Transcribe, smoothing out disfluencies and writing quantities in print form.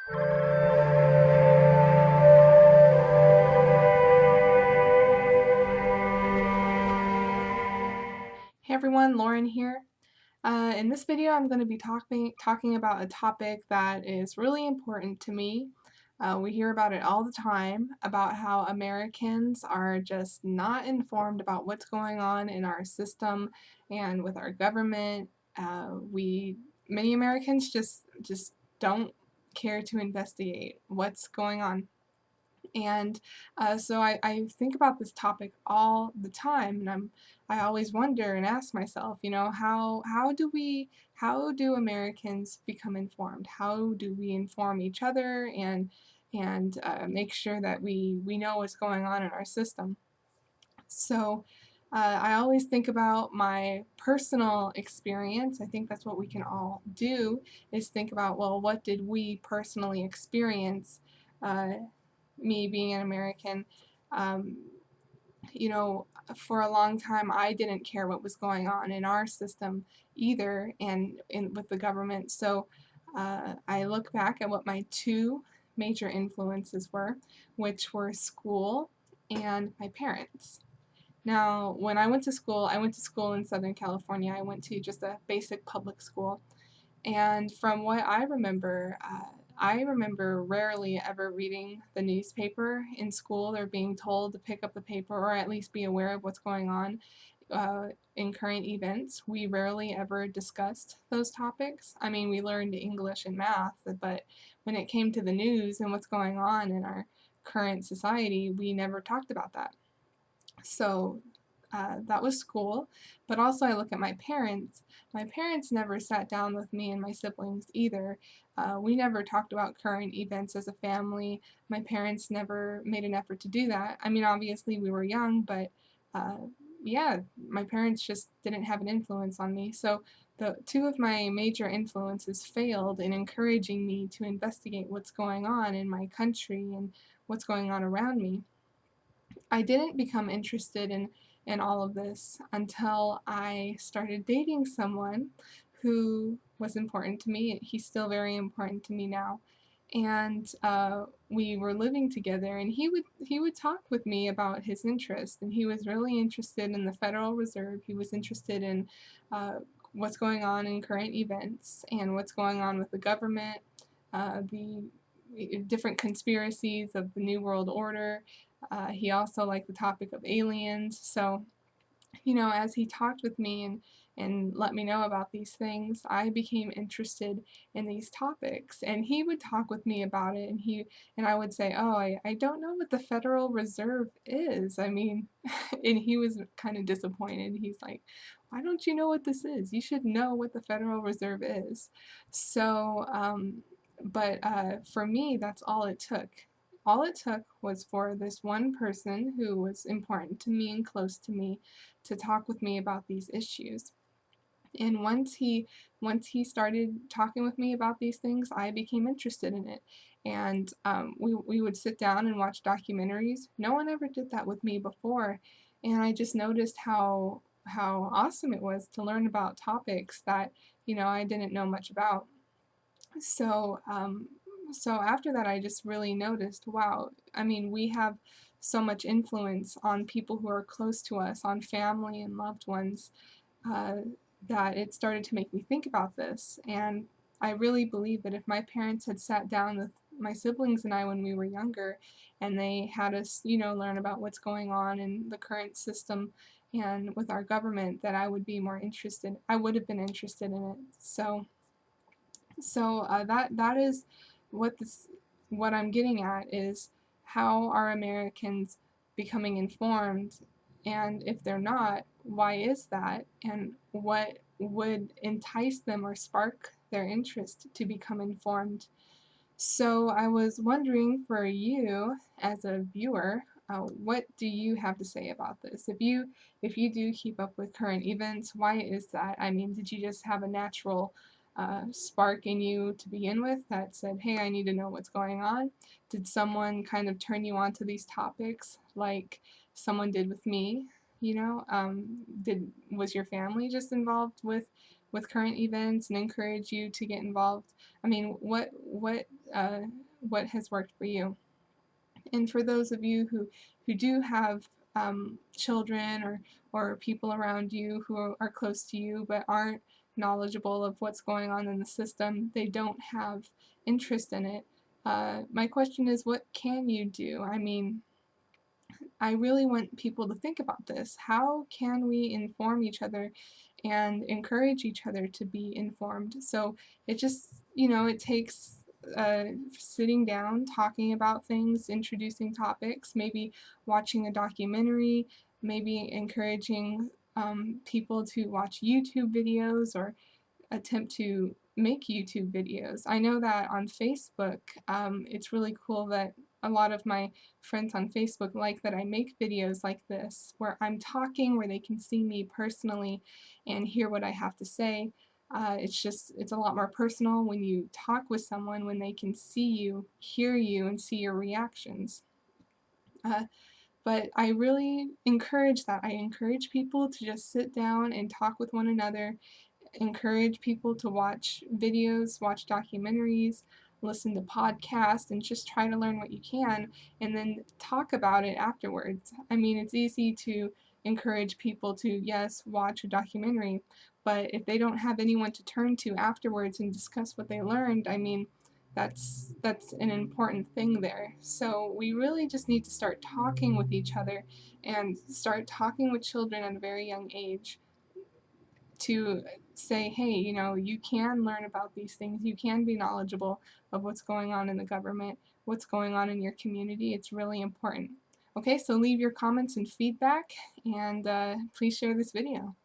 Hey everyone, Lauren here. In this video, I'm going to be talking about a topic that is really important to me. We hear about it all the time, about how Americans are just not informed about what's going on in our system and with our government. Many Americans just don't care to investigate what's going on. And so I think about this topic all the time, and I always wonder and ask myself, how do Americans become informed? How do we inform each other and make sure that we know what's going on in our system? So I always think about my personal experience. I think that's what we can all do, is think about, well, what did we personally experience? Uh, Me being an American, um, you know, for a long time I didn't care what was going on in our system either, and with the government. So I look back at what my two major influences were, which were school and my parents. Now, when I went to school in Southern California. I went to just a basic public school, and from what I remember rarely ever reading the newspaper in school or being told to pick up the paper or at least be aware of what's going on in current events. We rarely ever discussed those topics. I mean, we learned English and math, but when it came to the news and what's going on in our current society, we never talked about that. So that was school, but also I look at my parents. My parents never sat down with me and my siblings either. We never talked about current events as a family. My parents never made an effort to do that. I mean, obviously we were young, but uh, yeah, my parents just didn't have an influence on me. So the two of my major influences failed in encouraging me to investigate what's going on in my country and what's going on around me. I didn't become interested in all of this until I started dating someone who was important to me. He's still very important to me now. And we were living together, and he would talk with me about his interest, and he was really interested in the Federal Reserve. He was interested in uh, what's going on in current events and what's going on with the government, the different conspiracies of the New World Order. He also liked the topic of aliens. So, as he talked with me and let me know about these things, I became interested in these topics. And he would talk with me about it, and I would say, "Oh, I don't know what the Federal Reserve is." I mean, and he was kind of disappointed. He's like, "Why don't you know what this is? You should know what the Federal Reserve is." So, but for me, that's all it took. All it took was for this one person who was important to me and close to me to talk with me about these issues. And once he started talking with me about these things, I became interested in it. And we would sit down and watch documentaries. No one ever did that with me before, and I just noticed how awesome it was to learn about topics that I didn't know much about. So, so after that, I just really noticed, wow, I mean, we have so much influence on people who are close to us, on family and loved ones, uh, that it started to make me think about this. And I really believe that if my parents had sat down with my siblings and I when we were younger, and they had us, learn about what's going on in the current system and with our government, that I would be more interested. I would have been interested in it. So that is what this what I'm getting at, is how are Americans becoming informed, and if they're not, why is that, and what would entice them or spark their interest to become informed. So I was wondering, for you as a viewer, what do you have to say about this? If you do keep up with current events, why is that? I mean, did you just have a natural spark in you to begin with that said, "Hey, I need to know what's going on"? Did someone kind of turn you on to these topics, like someone did with me? Did was your family just involved with current events and encourage you to get involved? I mean, what what has worked for you. And for those of you who do have children or people around you who are close to you but aren't knowledgeable of what's going on in the system, they don't have interest in it. My question is, what can you do? I mean, I really want people to think about this. How can we inform each other and encourage each other to be informed? So it just, it takes sitting down, talking about things, introducing topics, maybe watching a documentary, maybe encouraging people to watch YouTube videos or attempt to make YouTube videos. I know that on Facebook, it's really cool that a lot of my friends on Facebook like that I make videos like this, where I'm talking, where they can see me personally and hear what I have to say. It's a lot more personal when you talk with someone, when they can see you, hear you, and see your reactions. Uh, but I really encourage that. I encourage people to just sit down and talk with one another, encourage people to watch videos, watch documentaries, listen to podcasts, and just try to learn what you can and then talk about it afterwards. I mean, it's easy to encourage people to, yes, watch a documentary, but if they don't have anyone to turn to afterwards and discuss what they learned, I mean, that's an important thing there. So we really just need to start talking with each other and start talking with children at a very young age to say, hey, you can learn about these things. You can be knowledgeable of what's going on in the government, what's going on in your community. It's really important. Okay, so leave your comments and feedback, and please share this video.